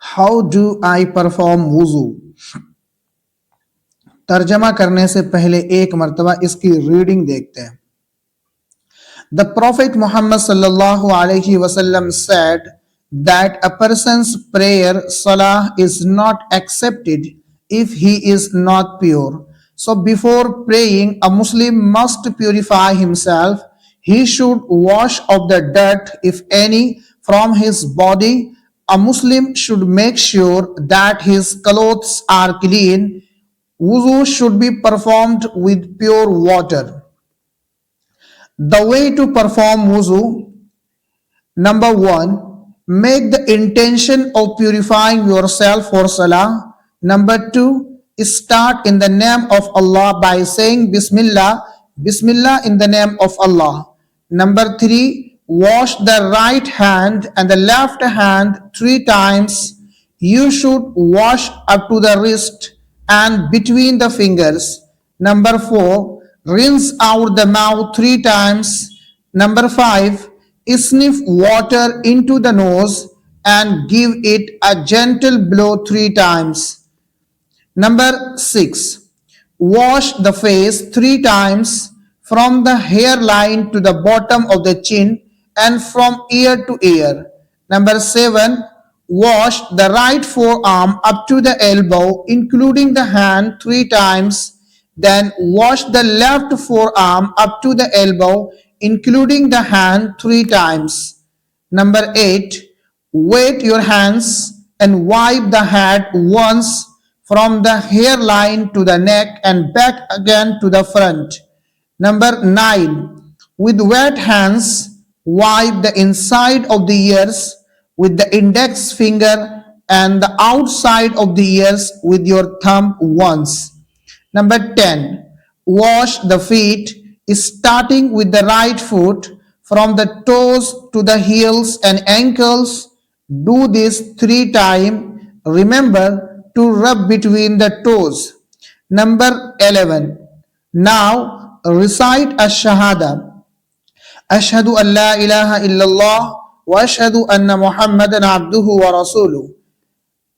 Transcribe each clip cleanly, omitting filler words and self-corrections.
How do I perform वुजू। तर्जमा करने से पहले एक मर्तबा इसकी रीडिंग देखते हैं। The Prophet Muhammad sallallahu alaihi wasallam said that a person's prayer salah is not accepted if he is not pure. So before praying, a Muslim must purify himself. He should wash off the dirt, if any, from his body. A Muslim should make sure that his clothes are clean. Wuzu should be performed with pure water. The way to perform wuzu: number one, make the intention of purifying yourself for salah. Number two, start in the name of Allah by saying Bismillah, Bismillah in the name of Allah. Number three, wash the right hand and the left hand 3 times. You should wash up to the wrist and between the fingers. Number four, rinse out the mouth 3 times. Number five, sniff water into the nose and give it a gentle blow 3 times. Number six, wash the face 3 times from the hairline to the bottom of the chin and from ear to ear. Number seven, wash the right forearm up to the elbow, including the hand 3 times. Then wash the left forearm up to the elbow, including the hand 3 times. Number eight, wet your hands and wipe the head once from the hairline to the neck and back again to the front. Number nine, with wet hands, wipe the inside of the ears with the index finger and the outside of the ears with your thumb once. Number 10, wash the feet starting with the right foot from the toes to the heels and ankles. Do this 3 times. Remember to rub between the toes. Number 11, now recite a shahada. Ashhadu an la ilaha illallah wa ashhadu anna Muhammadan abduhu wa rasuluh.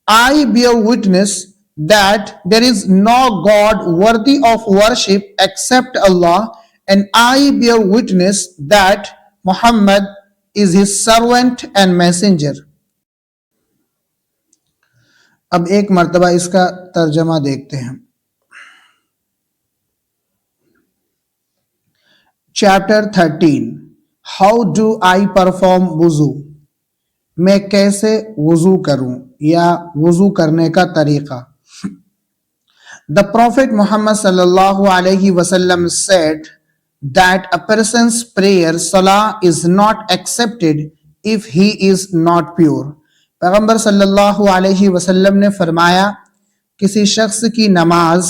I bear witness that there is no God worthy of worship except Allah, and I bear witness that Muhammad is his servant and messenger. अब एक मर्तबा इसका तर्जमा देखते हैं। Chapter 13, how do I perform वुजू। मैं कैसे वुजू करूं या वुजू करने का तरीका। The Prophet Muhammad sallallahu alaihi wasallam said that a person's prayer salah is not accepted if he is not pure. पैगंबर सल्लल्लाहु अलैहि वसल्लम ने फरमाया, किसी शख्स की नमाज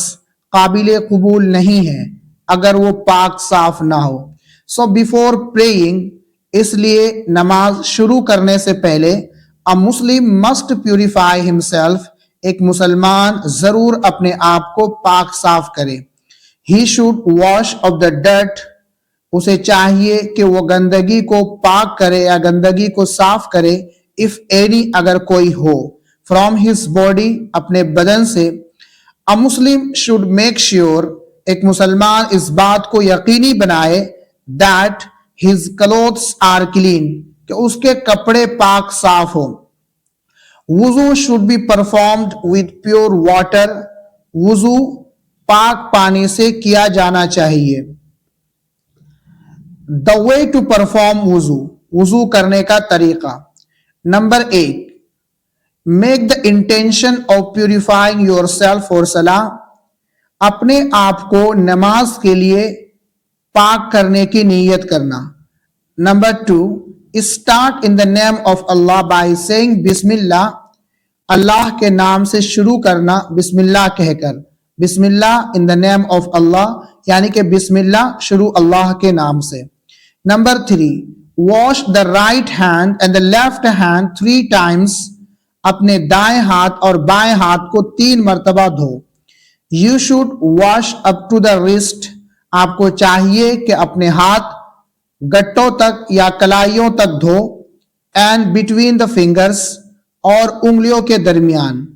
काबिल कबूल नहीं है अगर वो पाक साफ ना हो। सो बिफोर प्रेइंग, इसलिए नमाज शुरू करने से पहले अ मुस्लिम मस्ट प्यूरिफाई हिमसेल्फ, एक मुसलमान जरूर अपने आप को पाक साफ करे। He should wash off the dirt, उसे चाहिए कि वो गंदगी को पाक करे या गंदगी को साफ करे। इफ एनी, अगर कोई हो, फ्रॉम हिज बॉडी, अपने बदन से। A Muslim should make sure, एक मुसलमान इस बात को यकीनी बनाए, that his clothes are clean, कि उसके कपड़े पाक साफ हो। वुजू should be performed with pure water, वुजू पाक पानी से किया जाना चाहिए। द वे टू परफॉर्म वुजू, वुजू करने का तरीका। Number 8, make the intention of purifying yourself for सलाह, अपने आप को नमाज के लिए पाक करने की नीयत करना। Number 2, start in the name of अल्लाह बाय सेइंग बिस्मिल्लाह, अल्लाह के नाम से शुरू करना बिस्मिल्लाह कहकर। बिस्मिल्लाह इन द नेम ऑफ अल्लाह, यानी कि बिस्मिल्लाह शुरू अल्लाह के नाम से। Number 3, wash the right hand and the left hand 3 times, अपने दाएं हाथ और बाएं हाथ को 3 मर्तबा धो। You should wash up to the wrist, आपको चाहिए कि अपने हाथ गट्टों तक या कलाइयों तक धो। एंड बिटवीन द फिंगर्स, और उंगलियों के दरमियान।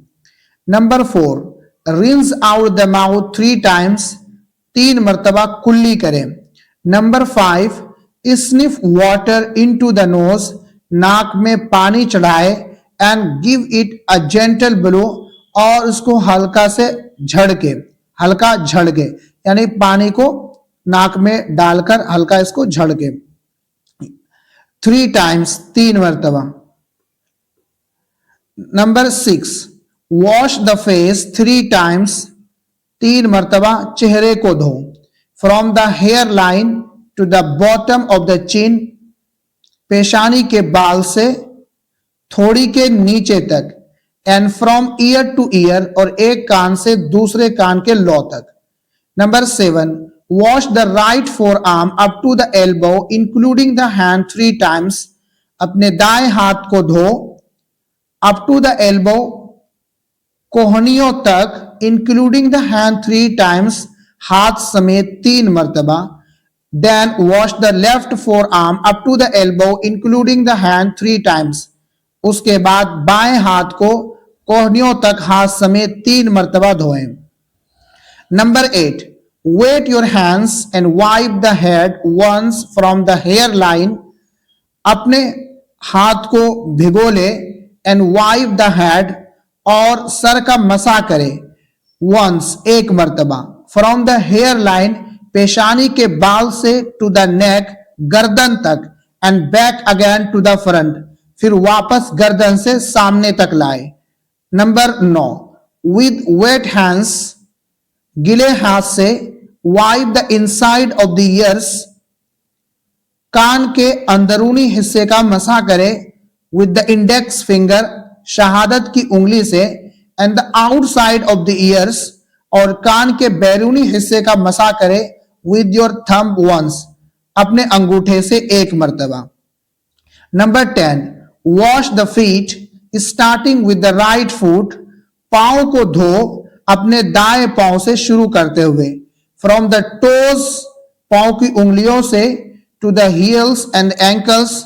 Number 4, rinse out the mouth 3 times, 3 मरतबा कुल्ली करें। Number 5, sniff water into the nose, नाक में पानी चढ़ाए, and give it a gentle blow, और उसको हल्का से झड़के, हल्का झड़के यानी पानी को नाक में डालकर हल्का इसको झड़के 3 टाइम्स, 3 मरतबा। Number 6, wash the face 3 times, 3 मरतबा चेहरे को धो। From the hair line to the bottom of the chin, पेशानी के बाल से थोड़ी के नीचे तक, and from ear to ear, और एक कान से दूसरे कान के लौ तक। Number 7, wash the right forearm up to the elbow including the hand 3 times, अपने दाएं हाथ को धो अप टू द एल्बो, कोहनियों तक, इंक्लूडिंग द हैंड 3 टाइम्स, हाथ समेत 3 मरतबा। Then wash the left forearm up to the elbow including the hand 3 times, उसके बाद बाएं हाथ को कोहनियों तक हाथ समेत 3 मरतबा धोएं। Number 8, wet your hands and wipe the head once from the hair line, अपने हाथ को भिगो ले, एंड वाइप द हेड, और सर का मसा करे, वंस, 1 मरतबा, फ्रॉम द हेयर लाइन, पेशानी के बाल से, टू द नेक, गर्दन तक, and back again to the front, फिर वापस गर्दन से सामने तक लाए। नंबर 9, विद वेट हैंड्स, गिले हाथ से, wipe the inside of the ears, कान के अंदरूनी हिस्से का मसा करे, विद द इंडेक्स फिंगर, शहादत की उंगली से, and the outside of the years, और कान के बैरूनी हिस्से का मसा करे, विद योर थंब वंस, अपने अंगूठे से 1 मरतबा। Number 10, wash the feet starting with the right foot, पांव को धो अपने दाएं पांव से शुरू करते हुए। फ्रॉम द टोज, पांव की उंगलियों से, to the heels and ankles,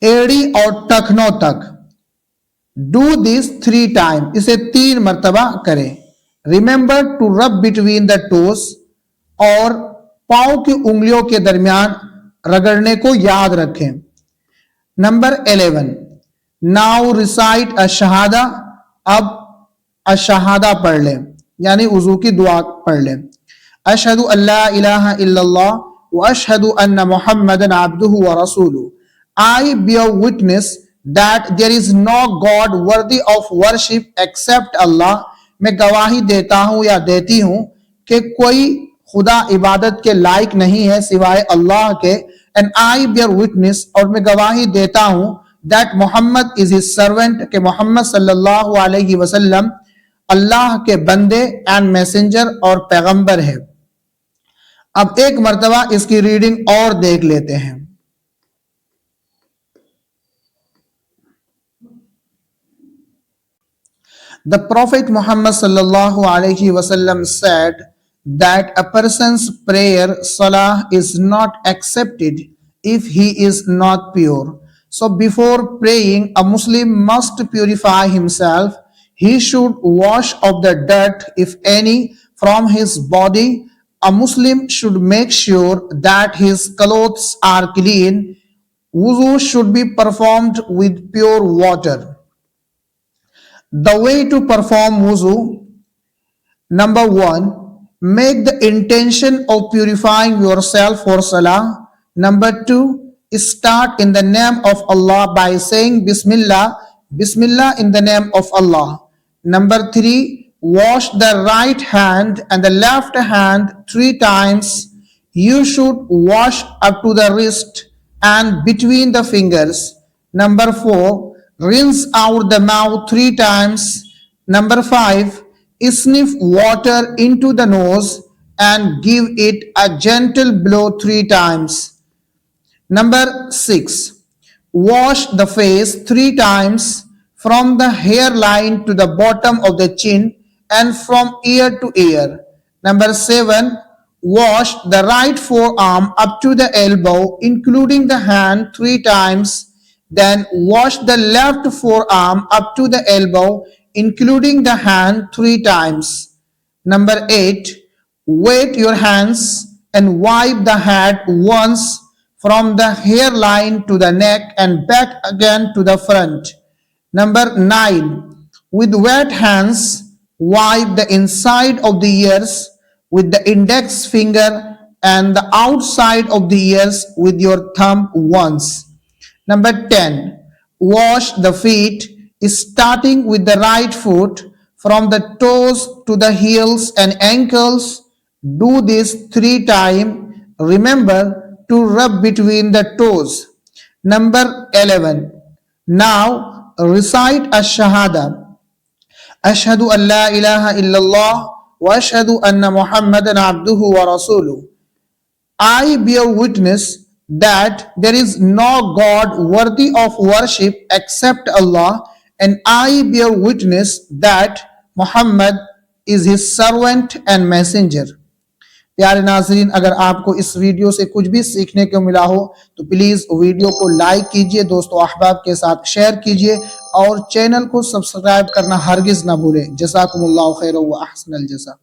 एड़ी और टखनों तक। डू दिस 3 टाइम, इसे 3 मरतबा करें। Remember to rub between the toes, और पांव की उंगलियों के दरमियान रगड़ने को याद रखें। नंबर 11, नाउ रिसाइट अशहादा, अब अशहादा पढ़ लें, यानी वजू की दुआ पढ़ लें। अशहदु अल्ला इलाहा इल्लल्लाह व अशहदु अन्ना मुहम्मदन अब्दुहु व रसूलुहु, I bear witness that there is no God worthy of worship except Allah, मैं गवाही देता हूं या देती हूं कि कोई खुदा इबादत के लायक नहीं है सिवाय अल्लाह के। एंड आई बियर विटनेस, और मैं गवाही देता हूं, that Mohammad is his servant, के मोहम्मद सल्लल्लाहु अलैहि वसल्लम अल्लाह के बंदे एंड मैसेंजर और पैगंबर है। अब 1 मरतबा इसकी रीडिंग और देख लेते हैं। The Prophet Muhammad sallallahu alaihi wasallam said that a person's prayer, salah, is not accepted if he is not pure. So before praying, a Muslim must purify himself. He should wash off the dirt, if any, from his body. A Muslim should make sure that his clothes are clean. Wuzu should be performed with pure water. The way to perform wuzu: number 1, make the intention of purifying yourself for salah. Number 2, start in the name of Allah by saying Bismillah, Bismillah in the name of Allah. Number 3, wash the right hand and the left hand 3 times. You should wash up to the wrist and between the fingers. Number 4, rinse out the mouth 3 times. Number 5, sniff water into the nose and give it a gentle blow 3 times. Number 6, wash the face 3 times, from the hairline to the bottom of the chin and from ear to ear. Number 7, wash the right forearm up to the elbow, including the hand 3 times. Then wash the left forearm up to the elbow, including the hand 3 times. Number 8, wet your hands and wipe the head once from the hairline to the neck and back again to the front. Number 9, with wet hands, wipe the inside of the ears with the index finger and the outside of the ears with your thumb once. Number 10, wash the feet starting with the right foot from the toes to the heels and ankles. Do this 3 times. Remember to rub between the toes. Number 11, now recite a shahada. أشهد أن لا إله إلا الله وأشهد أن محمدا عبده ورسوله. I bear witness that there is no God worthy of worship except Allah, and I bear witness that Muhammad is his servant and messenger. प्यारे नाजरीन, अगर आपको इस video से कुछ भी सीखने को मिला हो तो प्लीज़ वीडियो को लाइक कीजिए, दोस्तों अहबाब के साथ शेयर कीजिए और चैनल को सब्सक्राइब करना हरगिज़ ना भूलें। जज़ाकुमुल्लाहु खैरन व अहसनल जज़ा।